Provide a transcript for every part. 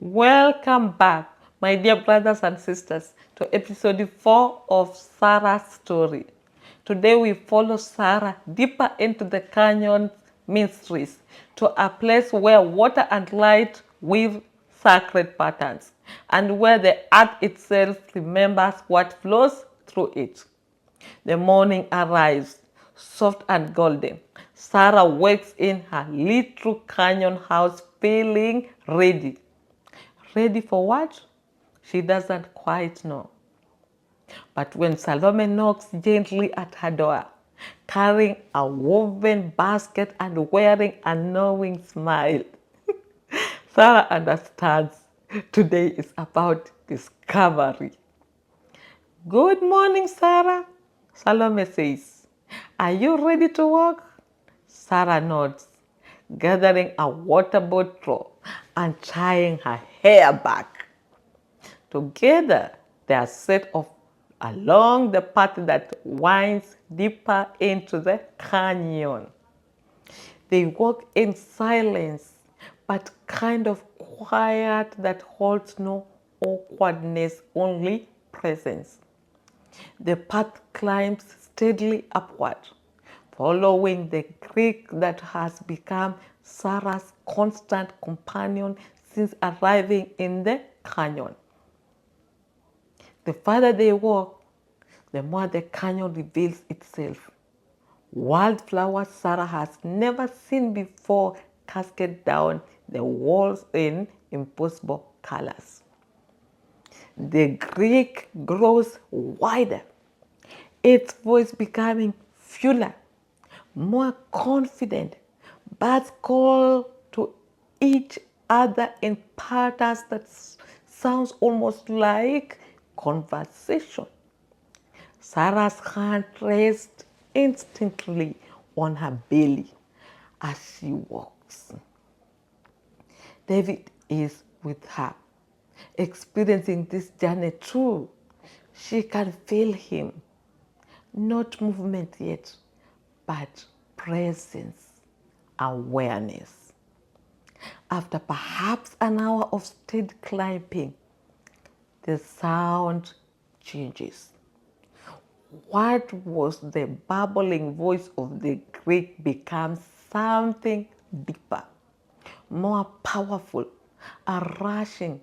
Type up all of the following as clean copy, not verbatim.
Welcome back, my dear brothers and sisters, to episode 4 of Sarah's story. Today we follow Sarah deeper into the canyon mysteries to a place where water and light weave sacred patterns and where the earth itself remembers what flows through it. The morning arrives, soft and golden. Sarah wakes in her little canyon house feeling ready. Ready for what? She doesn't quite know. But when Salome knocks gently at her door, carrying a woven basket and wearing a knowing smile, Sarah understands today is about discovery. Good morning, Sarah, Salome says. Are you ready to walk? Sarah nods, gathering a water bottle and tying her hair back. Together, they are set off along the path that winds deeper into the canyon. They walk in silence, but kind of quiet that holds no awkwardness, only presence. The path climbs steadily upward, following the creek that has become Sarah's constant companion since arriving in the canyon. The farther they walk, the more the canyon reveals itself. Wildflowers Sarah has never seen before cascade down the walls in impossible colors. The creek grows wider, its voice becoming fuller, more confident. Birds call to each other in patterns that sounds almost like conversation. Sarah's hand rests instantly on her belly as she walks. David is with her, experiencing this journey too. She can feel him, not movement yet, but presence, awareness. After perhaps an hour of steady climbing, the sound changes. What was the bubbling voice of the creek becomes something deeper, more powerful, a rushing,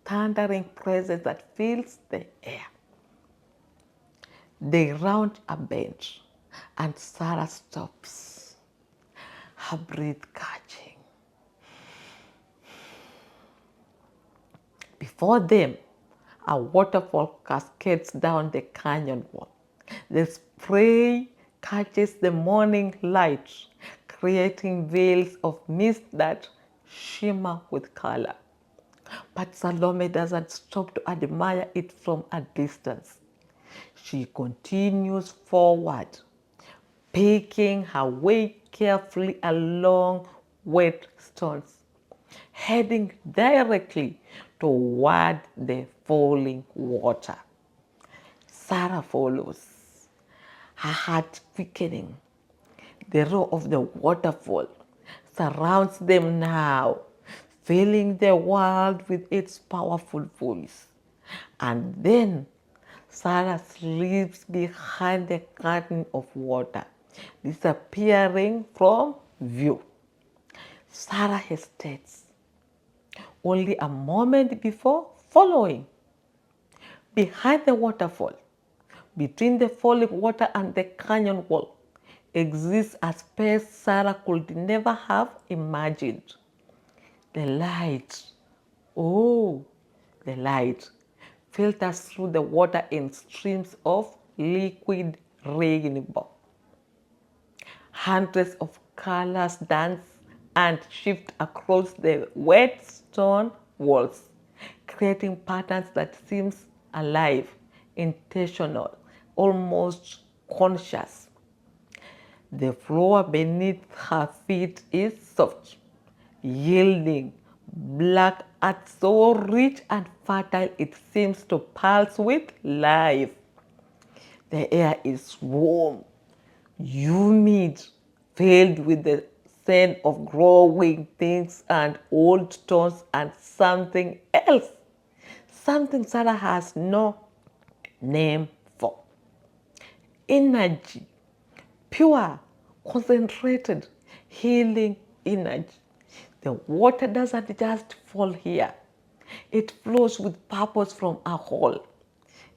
thundering presence that fills the air. They round a bend, and Sarah stops, her breath catching. Before them, a waterfall cascades down the canyon wall. The spray catches the morning light, creating veils of mist that shimmer with color. But Salome doesn't stop to admire it from a distance. She continues forward, picking her way carefully along wet stones, heading directly toward the falling water. Sarah follows, her heart quickening. The roar of the waterfall surrounds them now, filling the world with its powerful voice. And then Sarah slips behind the curtain of water, disappearing from view. Sarah hesitates, only a moment before following. Behind the waterfall, between the falling water and the canyon wall, exists a space Sarah could never have imagined. The light, oh, the light, filters through the water in streams of liquid rainbow. Hundreds of colors dance and shift across the wet stone walls, creating patterns that seem alive, intentional, almost conscious. The floor beneath her feet is soft, yielding, black earth so rich and fertile it seems to pulse with life. The air is warm, humid, filled with the scent of growing things and old stones and something else. Something Sarah has no name for. Energy, pure, concentrated, healing energy. The water doesn't just fall here. It flows with purpose from a hole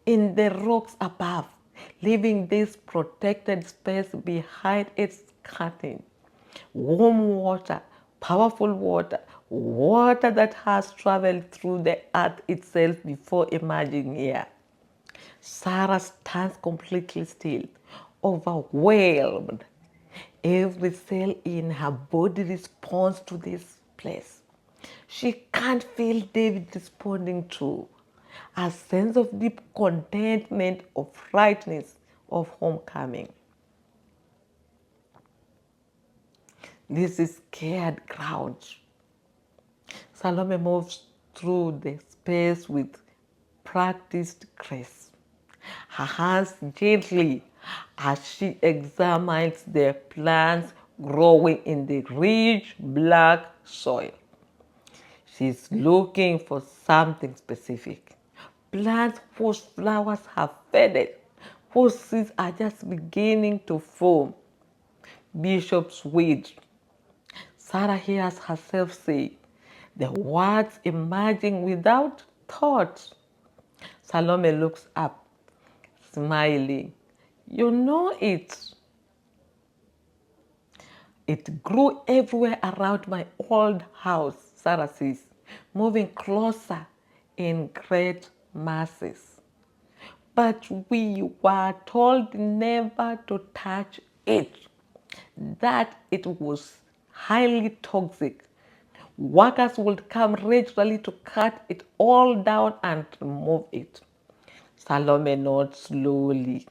in the rocks above, leaving this protected space behind its curtain. Warm water, powerful water, water that has traveled through the earth itself before emerging here. Sarah stands completely still, overwhelmed. Every cell in her body responds to this place. She can't feel David responding to a sense of deep contentment, of rightness, of homecoming. This is scared ground. Salome moves through the space with practiced grace. Her hands gently as she examines the plants growing in the rich black soil. She's looking for something specific. Plants whose flowers have faded, whose seeds are just beginning to form. Bishop's weed. Sarah hears herself say, the words emerging without thought. Salome looks up, smiling. You know it. It grew everywhere around my old house, Sarah says, moving closer in great masses. But we were told never to touch it, that it was highly toxic. Workers would come regularly to cut it all down and remove it. Salome nods slowly,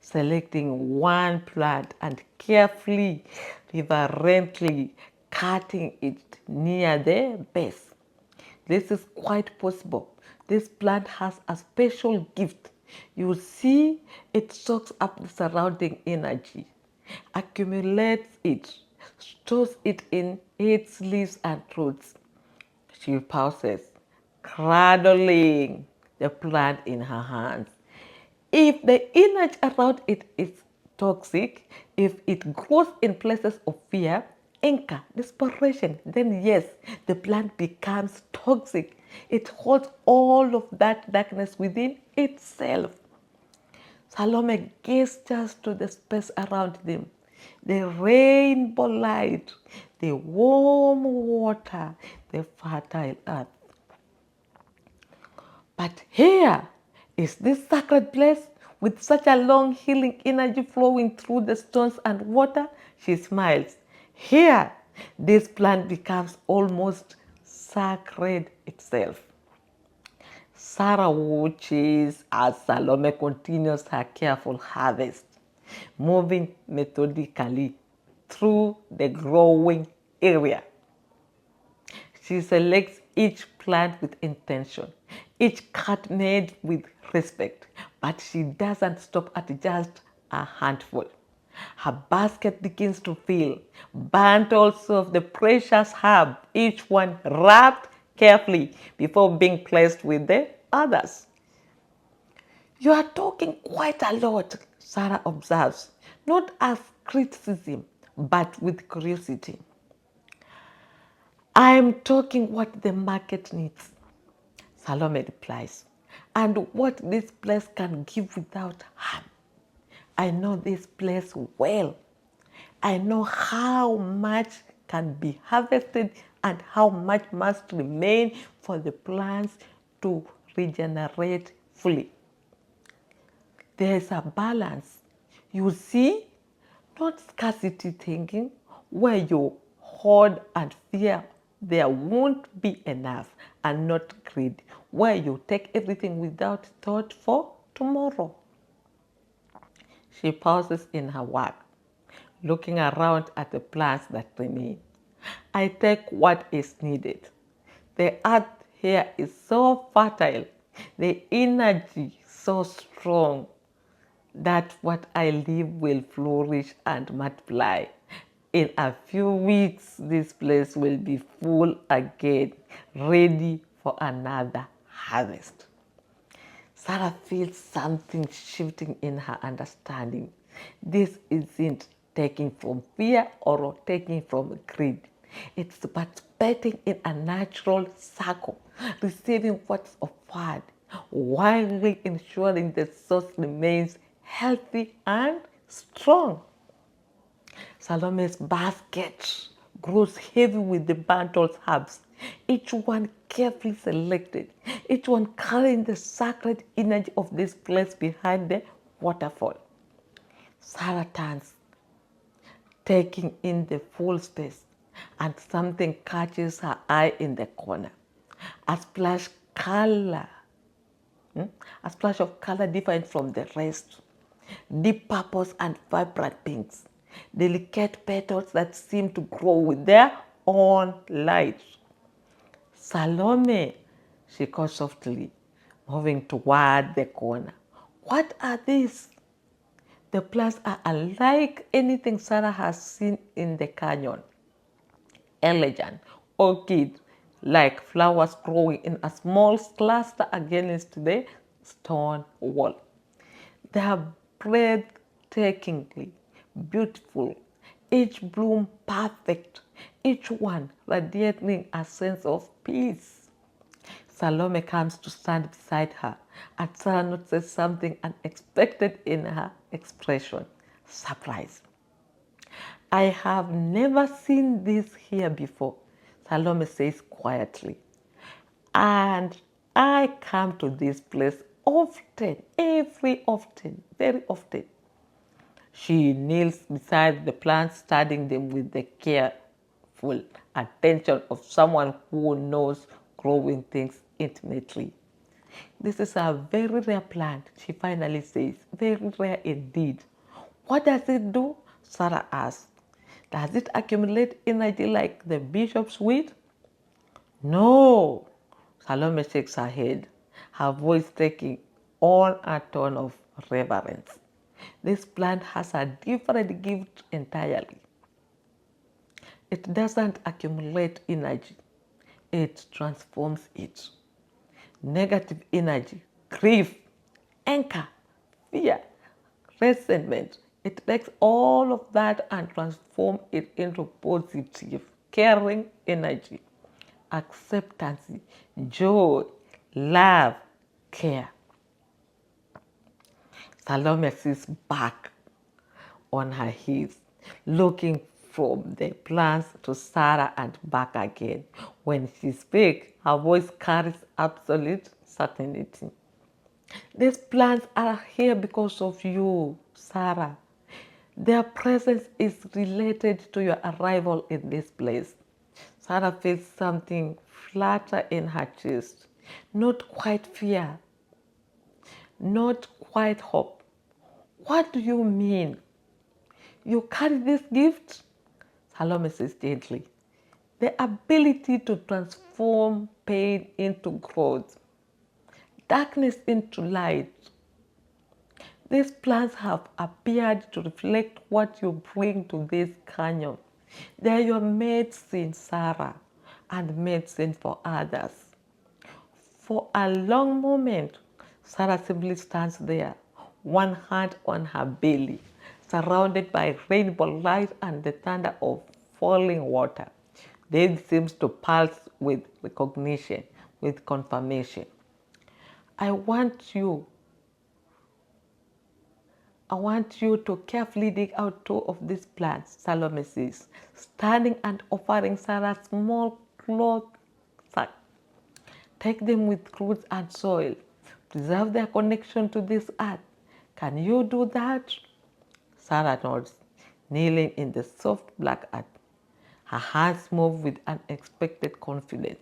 selecting one plant and carefully, reverently cutting it near the base. This is quite possible. This plant has a special gift. You see, it soaks up the surrounding energy, accumulates it, stores it in its leaves and roots. She pauses, cradling the plant in her hands. If the energy around it is toxic, if it grows in places of fear, anger, desperation, then yes, the plant becomes toxic. It holds all of that darkness within itself. Salome gestures to the space around them, the rainbow light, the warm water, the fertile earth. But here is this sacred place with such a long healing energy flowing through the stones and water. She smiles. Here, this plant becomes almost sacred itself. Sarah watches as Salome continues her careful harvest, moving methodically through the growing area. She selects each plant with intention, each cut made with respect, but she doesn't stop at just a handful. Her basket begins to fill, bundles of the precious herb, each one wrapped carefully before being placed with the others. You are talking quite a lot, Sarah observes, not as criticism, but with curiosity. I am talking what the market needs, Salome replies, and what this place can give without harm. I know this place well. I know how much can be harvested and how much must remain for the plants to regenerate fully. There is a balance. You see, not scarcity thinking, where you hoard and fear there won't be enough, and not greed, where you take everything without thought for tomorrow. She pauses in her work, looking around at the plants that remain. I take what is needed. The earth here is so fertile, the energy so strong that what I leave will flourish and multiply. In a few weeks, this place will be full again, ready for another harvest. Sarah feels something shifting in her understanding. This isn't taking from fear or taking from greed. It's participating in a natural circle, receiving what's offered, while ensuring the source remains healthy and strong. Salome's basket grows heavy with the burnt herbs, each one carefully selected, each one carrying the sacred energy of this place behind the waterfall. Sarah turns, taking in the full space, and something catches her eye in the corner. A splash color, a splash of color different from the rest. Deep purples and vibrant pinks, delicate petals that seem to grow with their own light. Salome, she called softly, moving toward the corner. What are these? The plants are unlike anything Sarah has seen in the canyon. Elegant, orchid-like flowers growing in a small cluster against the stone wall. They are breathtakingly beautiful, each bloom perfect, each one radiating a sense of peace. Salome comes to stand beside her, and Sarah notices something unexpected in her expression: surprise. I have never seen this here before, Salome says quietly. And I come to this place often, very often. She kneels beside the plants, studying them with the careful attention of someone who knows growing things intimately. This is a very rare plant, she finally says. Very rare indeed. What does it do? Sarah asks. Does it accumulate energy like the bishop's wheat? No. Salome shakes her head, her voice taking on a tone of reverence. This plant has a different gift entirely. It doesn't accumulate energy, it transforms it. Negative energy, grief, anger, fear, resentment. It takes all of that and transforms it into positive, caring energy, acceptance, joy, love, care. Salome sits back on her heels, looking from the plants to Sarah and back again. When she speaks, her voice carries absolute certainty. These plants are here because of you, Sarah. Their presence is related to your arrival in this place. Sarah feels something flutter in her chest. Not quite fear, not quite hope. What do you mean? You carry this gift? Salome says gently. The ability to transform pain into growth, darkness into light. These plants have appeared to reflect what you bring to this canyon. They are your medicine, Sarah, and medicine for others. For a long moment, Sarah simply stands there, one hand on her belly, surrounded by rainbow light and the thunder of falling water. Then seems to pulse with recognition, with confirmation. I want you to carefully dig out two of these plants, Salome says, standing and offering Sarah a small cloth sack. Take them with roots and soil. Preserve their connection to this earth. Can you do that? Sarah nods, kneeling in the soft black earth. Her hands move with unexpected confidence,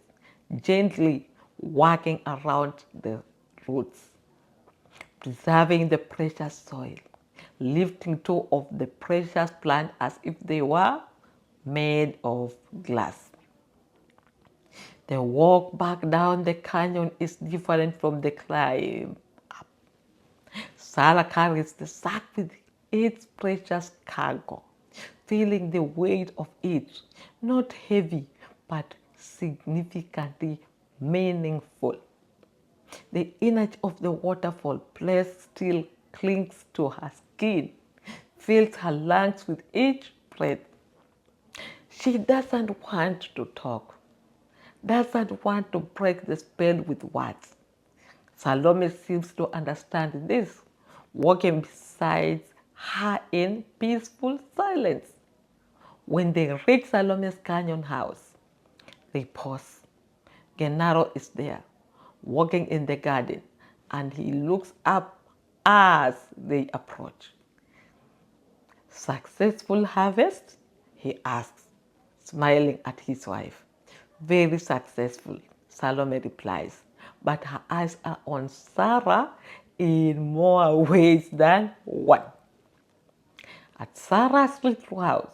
gently working around the roots, preserving the precious soil, lifting two of the precious plants as if they were made of glass. The walk back down the canyon is different from the climb up. Sarah carries the sack with its precious cargo. feeling the weight of it, not heavy, but significantly meaningful. The image of the waterfall place still clings to her skin, fills her lungs with each breath. She doesn't want to talk, doesn't want to break the spell with words. Salome seems to understand this, walking beside her in peaceful silence. When they reach Salome's canyon house, they pause. Gennaro is there, walking in the garden, and he looks up as they approach. Successful harvest? He asks, smiling at his wife. Very successful, Salome replies, but her eyes are on Sarah in more ways than one. At Sarah's little house,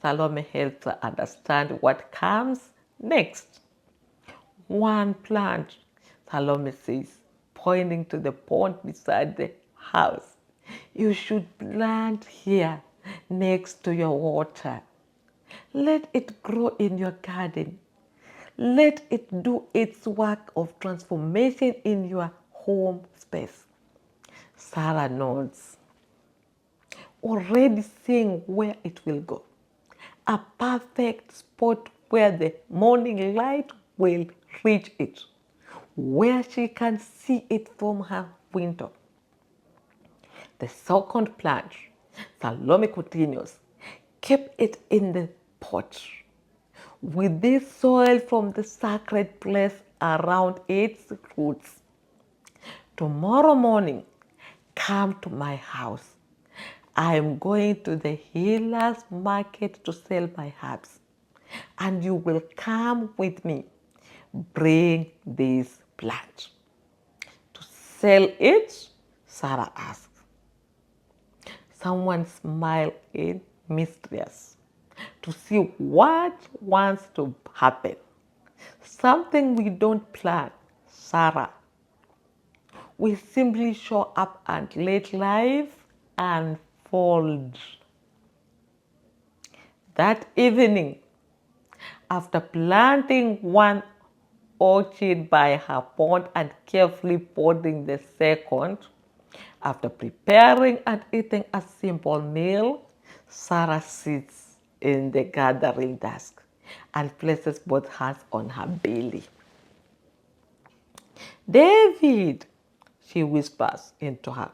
Salome helps her understand what comes next. One plant, Salome says, pointing to the pond beside the house. You should plant here next to your water. Let it grow in your garden. Let it do its work of transformation in your home space. Sarah nods, already seeing where it will go. A perfect spot where the morning light will reach it, where she can see it from her window. The second plant, Salome continues, keep it in the pot with this soil from the sacred place around its roots. Tomorrow morning, come to my house. I am going to the healer's market to sell my herbs, and you will come with me. Bring this plant. To sell it? Sarah asked. Someone smiled in mysterious to see what wants to happen. Something we don't plan, Sarah. We simply show up and let life unfold. That evening, after planting one orchid by her pond and carefully potting the second, after preparing and eating a simple meal, Sarah sits in the gathering dusk and places both hands on her belly. David, she whispers into her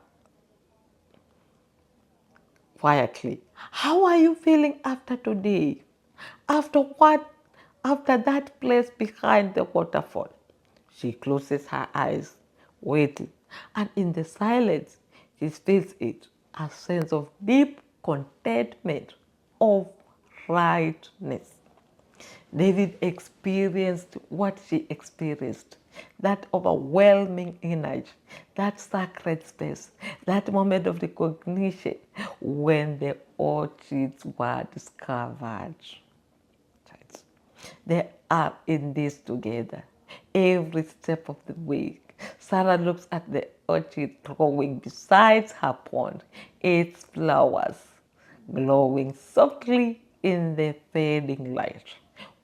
quietly, how are you feeling after today? After what? After that place behind the waterfall. She closes her eyes, waiting, and in the silence, she feels it, a sense of deep contentment, of rightness. David experienced what she experienced, that overwhelming energy, that sacred space, that moment of recognition when the orchids were discovered. They are in this together, every step of the way. Sarah looks at the orchid growing beside her pond, its flowers glowing softly in the fading light.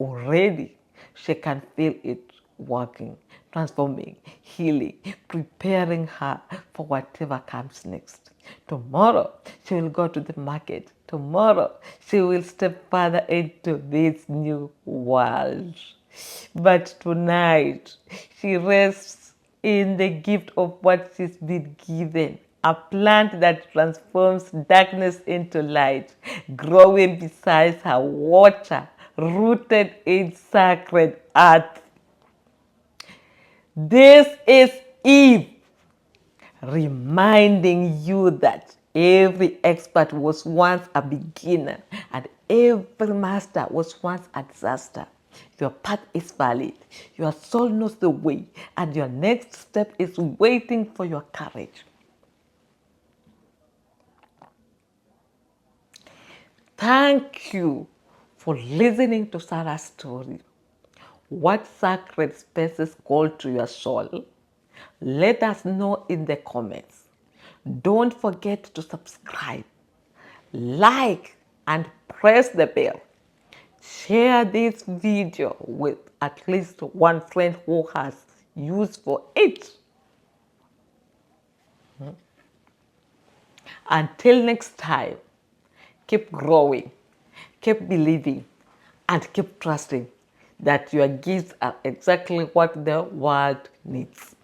Already, she can feel it working, transforming, healing, preparing her for whatever comes next. Tomorrow, she will go to the market. Tomorrow, she will step further into this new world. But tonight, she rests in the gift of what she's been given. A plant that transforms darkness into light, growing beside her water, rooted in sacred earth. This is Eve, reminding you that every expert was once a beginner and every master was once a disaster. Your path is valid, your soul knows the way, and your next step is waiting for your courage. Thank you for listening to Sarah's story. What sacred spaces call to your soul? Let us know in the comments. Don't forget to subscribe, like, and press the bell. Share this video with at least one friend who has use for it. Until next time, keep growing, keep believing, and keep trusting that your gifts are exactly what the world needs.